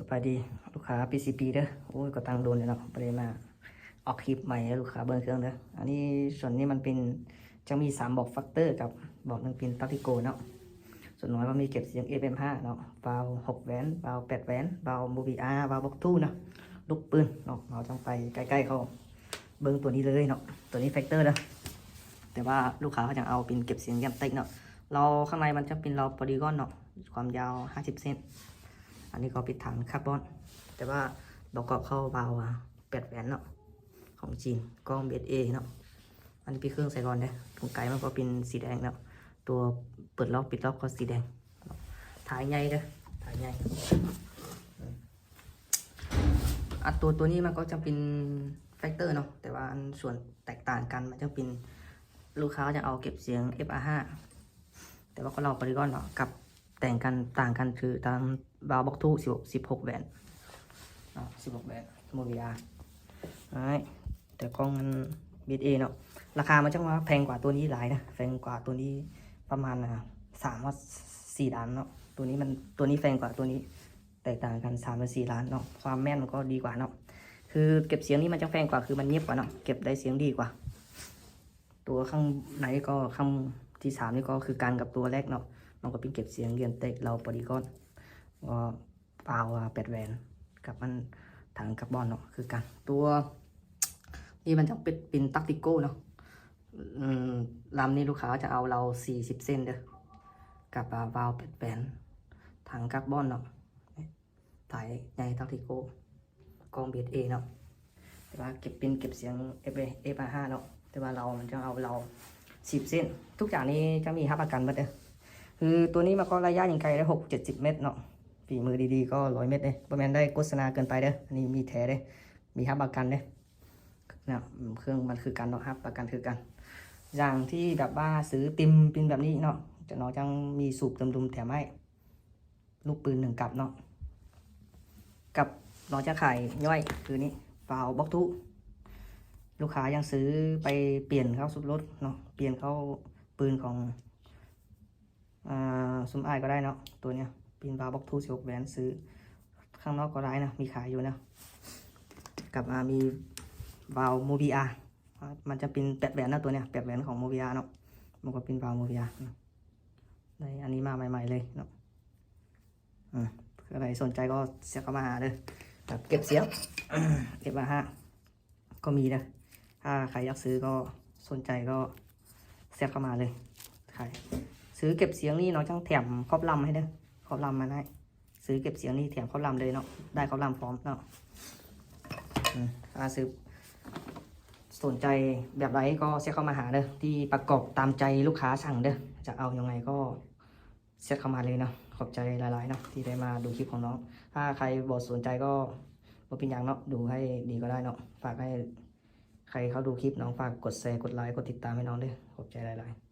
สบายดีลูกค้า PCP เด้อโอ้ยก็ตั้งโดนเลยเนาะประเด็นมาออกคลิปใหม่ให้ลูกค้าเบิ่งเครื่องเด้ออันนี้ส่วนนี้มันเป็นจะมี3บอกฟักเตอร์กับบอกหนึ่งเป็นตัติโกเนาะส่วนน้อยมันมีเก็บเสียง FM5 เนาะวาล์ว6แหวนวาล์ว8แหวนวาล์ว MOVR วาล์วบล็อกทูเนาะลูกปืนเนาะเราจังไปใกล้ๆเขาเบิ่งตัวนี้เลยเนาะตัวนี้แฟกเตอร์เด้อแต่ว่าลูกค้าเขาจะเอาเป็นเก็บเสียงแยมเต็กเนาะเราข้างในมันจะเป็นเราโพลีกอนเนาะความยาว50 เซนอันนี้ก็ปิดฐานคาร์บอนแต่ว่าประกอบเข้าเบา8แหวนเนาะของจีนกล้องเบสเอเนาะอันนี้เป็นเครื่องใส่ก่อนเด้ตรงไกลมันก็เป็นสีแดงเนาะตัวเปิดล็อกปิดล็อกก็สีแดงถ่ายใหญ่เด้อถ่ายใหญ่อันตัวนี้มันก็จะเป็นแฟกเตอร์เนาะแต่ว่าอันส่วนแตกต่างกันมันจะเป็นลูกค้าจะเอาเก็บเสียง FR5 แต่ว่าก็เราโพลีกอนเนาะกับแต่งกันต่างกันคือตามบาวบ็อกทู16แหวน16แหวนโมบิอาแต่กล้องมันบีเอเนาะราคามันจะมาแพงกว่าตัวนี้หลายนะแพงกว่าตัวนี้ประมาณ3-4 ล้านเนาะตัวนี้แพงกว่าตัวนี้แตกต่างกัน3-4 ล้านเนาะความแม่นมันก็ดีกว่าเนาะคือเก็บเสียงนี้มันจะแพงกว่าคือมันเงียบกว่าเนาะเก็บได้เสียงดีกว่าตัวข้างในก็ข้างที่3นี่ก็คือการกับตัวแรกเนาะมันก็เป็นเก็บเสียงเรียนเต็กเราโพลีกอนก็เปล่า8แหวนกับมันถังคาร์บอนเนาะคือกันตัวนี่มันจะเป็นตักติโก้เนาะลำนี้ลูกค้าจะเอาเรา40 เส้นเด้อกับวาล์ว8แหวนถังคาร์บอนเนาะถ่ายในตักติโก้กล้องเบสเอเนาะแต่ว่าเก็บเสียง F5 เนาะแต่ว่ามันจะเอาเรา10 เส้นทุกอย่างนี้จะมีรับประกันหมดเด้อคือตัวนี้มันก็ระยะยิงไกลได้60-70 เมตรเนาะฝีมือดีๆก็100 เมตรเลยประมาณได้โฆษณาเกินไปเด้ออันนี้มีแถเด้มีรับประกันเด้เนี่ยเครื่องมันคือกันเนาะครับประกันคือกันอย่างที่แบบว่าซื้อติมเป็นแบบนี้เนาะจะเนาะจังมีสูบดุมๆแถมให้ลูกปืน1 กับเนาะกับเนาะจะขายย่อยคือนี้วาล์วบล็อกทูลูกค้ายังซื้อไปเปลี่ยนเข้าสุดรถเนาะเปลี่ยนเข้าปืนของซุมไอก็ได้เนาะตัวเนี้ยเป็นวาล์วบล็อกทู16แหวนซื้อข้างนอกก็ได้นะมีขายอยู่นะกับมีวาล์วโมบิอามันจะเป็น8แหวนนะตัวเนี้ย8แหวนของโมบิอาเนาะมันก็เป็นวาล์วโมบิอาในอันนี้มาใหม่ๆเลยเนาะอะไรสนใจก็เสียเข้ามาหาเลยแบบเก็บเสียงF5ก็มีนะถ้าใครอยากซื้อก็สนใจก็เสียเข้ามาเลยใครซื้อเก็บเสียงนี่เนาะจังแถมครอบลำให้เด้อครอบลำมาได้ซื้อเก็บเสียงนี่แถมครอบลำเลยเนาะได้ครอบลำพร้อมเนาะถ้าซื้อสนใจแบบไรก็เสียเข้ามาหาเด้อที่ประกอบตามใจลูกค้าสั่งเด้อจะเอายังไงก็เสียเข้ามาเลยเนาะขอบใจหลายๆเนาะที่ได้มาดูคลิปของน้องถ้าใครบอกสนใจก็บ่เป็นอย่างเนาะดูให้ดีก็ได้เนาะฝากให้ใครเขาดูคลิปน้องฝากกดแชร์กดไลค์กดติดตามให้น้องด้วยขอบใจหลายๆ